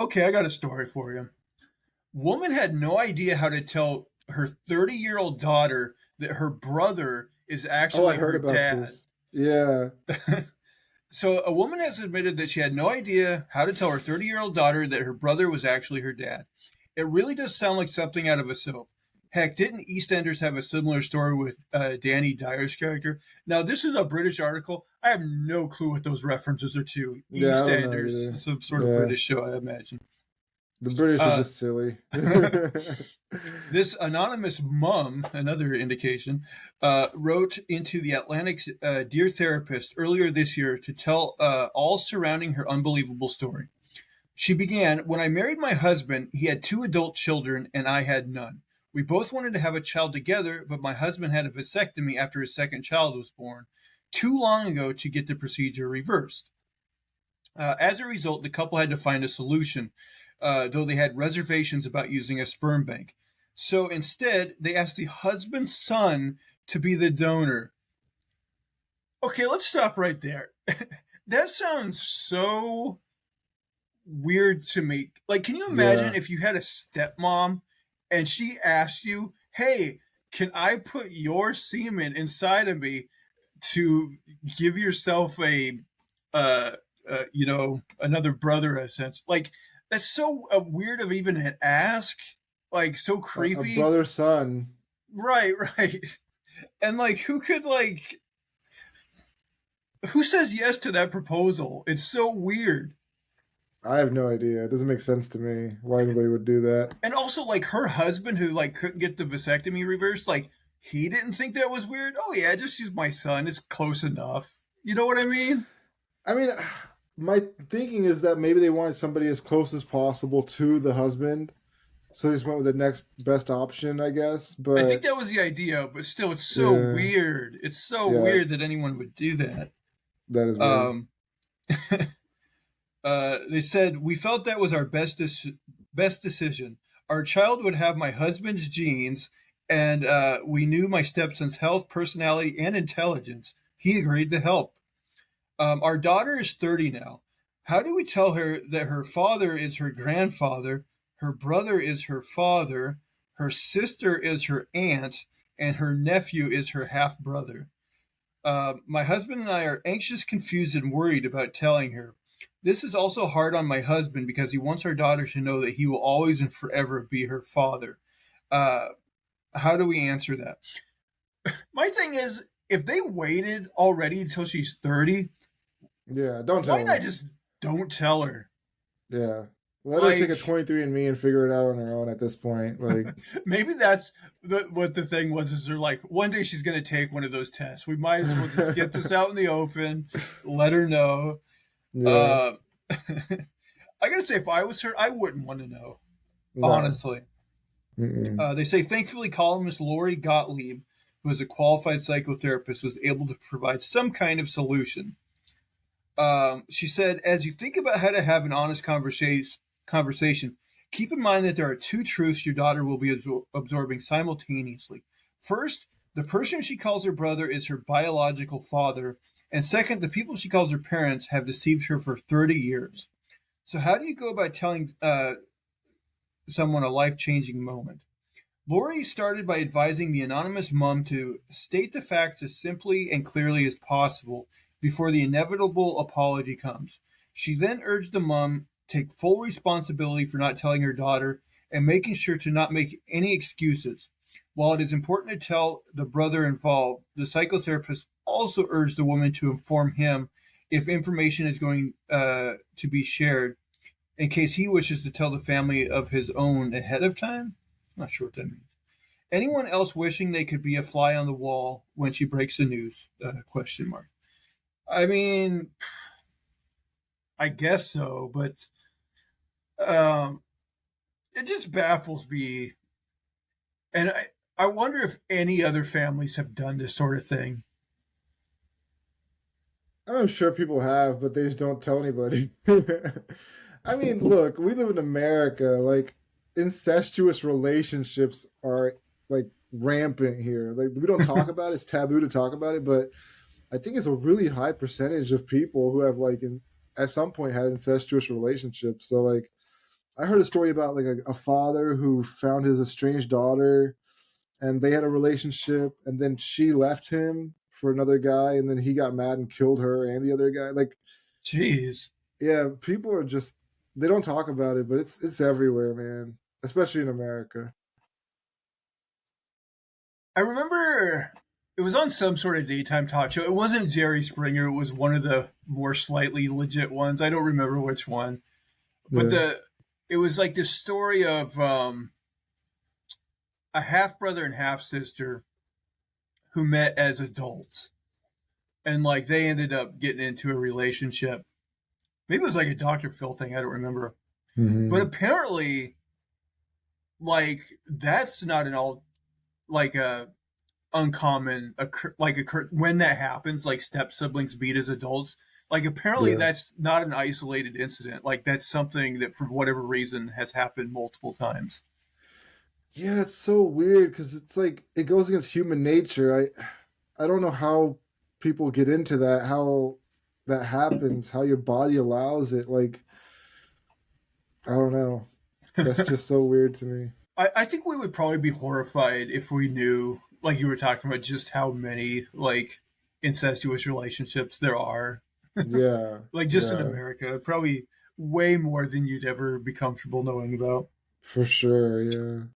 Okay, I got a story for you. Woman had no idea how to tell her 30-year-old daughter that her brother is Oh, I actually heard her about dad. this. Yeah. So, a woman has admitted that she had no idea how to tell her 30-year-old daughter that her brother was actually her dad. It really does sound like something out of a soap. Heck, didn't EastEnders have a similar story with Danny Dyer's character? Now, this is a British article. I have no clue what those references are to. Yeah, I don't know EastEnders, either. some sort of Yeah. British show, I imagine. The British are Uh, just silly. This anonymous mum, another indication, wrote into the Atlantic's Dear Therapist earlier this year to tell all surrounding her unbelievable story. She began, when I married my husband, he had two adult children and I had none. We both wanted to have a child together, but my husband had a vasectomy after his second child was born too long ago to get the procedure reversed. As a result, the couple had to find a solution, though they had reservations about using a sperm bank. So instead, they asked the husband's son to be the donor. Okay, let's stop right there. That sounds so weird to me. Like, can you imagine Yeah. if you had a stepmom and she asked you, hey, can I put your semen inside of me to give yourself uh, another brother, in a sense? Like, that's so weird of even an ask. Like, so A creepy. brother son. Right, right. And like, who says yes to that proposal? It's so weird. I have no idea. It doesn't make sense to me why anybody would do that. And also, like, her husband, who like couldn't get the vasectomy reversed, like, he didn't think that was weird. Oh yeah, just use my son. It's close enough. You know what I mean? I mean, my thinking is that maybe they wanted somebody as close as possible to the husband. So they just went with the next best option, I guess. I think But that was the idea, but still, it's so yeah, weird. It's so yeah, weird that anyone would do that. that is weird. Um, they said we felt that was our best decision. Our child would have my husband's genes, and we knew my stepson's health, personality, and intelligence. He agreed to help. Our daughter is 30 now. How do we tell her that her father is her grandfather, her brother is her father, her sister is her aunt, and her nephew is her half brother? My husband and I are anxious, confused, and worried about telling her. This is also hard on my husband because he wants our daughter to know that he will always and forever be her father. Uh, how do we answer that? My thing is, if they waited already until she's 30, Yeah, don't why tell not them. just don't tell her? Yeah, let her take Like, a 23 and Me and figure it out on her own at this point. Like, maybe that's what the thing was. Is they're like, one day she's going to take one of those tests. We might as well just get this out in the open, let her know. yeah, Uh, I gotta say, if I was her, I wouldn't want to know. no. Honestly, Mm-mm. they say thankfully, columnist Lori Gottlieb, who is a qualified psychotherapist, was able to provide some kind of solution. She said, as you think about how to have an honest conversation, keep in mind that there are two truths your daughter will be absorbing simultaneously. First, the person she calls her brother is her biological father, and second, the people she calls her parents have deceived her for 30 years. So, how do you go about telling someone a life changing moment? Lori started by advising the anonymous mom to state the facts as simply and clearly as possible before the inevitable apology comes. She then urged the mom take full responsibility for not telling her daughter and making sure to not make any excuses. While it is important to tell the brother involved, the psychotherapist also urged the woman to inform him if information is going to be shared in case he wishes to tell the family of his own ahead of time. I'm not sure what that means. Anyone else wishing they could be a fly on the wall when she breaks the news? Question mark. I mean, I guess so, but um, it just baffles me, and I wonder if any other families have done this sort of thing. I'm sure people have, but they just don't tell anybody. I mean, look, we live in America. Like, incestuous relationships are like rampant here. Like, we don't talk about it. It's taboo to talk about it, but I think it's a really high percentage of people who have like at some point had incestuous relationships. So like, I heard a story about like a father who found his estranged daughter, and they had a relationship, and then she left him for another guy, and then he got mad and killed her and the other guy. Like, Jeez. yeah, people are just, they don't talk about it, but it's everywhere, man. Especially in America. I remember it was on some sort of daytime talk show. It wasn't Jerry Springer. It was one of the more slightly legit ones. I don't remember which one, but Yeah. it was like this story of a half brother and half sister who met as adults, and like they ended up getting into a relationship. Maybe it was like a Dr. Phil thing. I don't remember, but Hmm. apparently, like that's not an all like a uncommon occur when that happens, like step siblings meet as adults. Like apparently Yeah. that's not an isolated incident. Like that's something that for whatever reason has happened multiple times. Yeah, it's so weird because it's like it goes against human nature. I don't know how people get into that, how that happens, how your body allows it. Like, I don't know. That's just so weird to me. I think we would probably be horrified if we knew, like you were talking about, just how many like incestuous relationships there are. Yeah. Like just in Yeah. America, probably way more than you'd ever be comfortable knowing about. For sure. Yeah.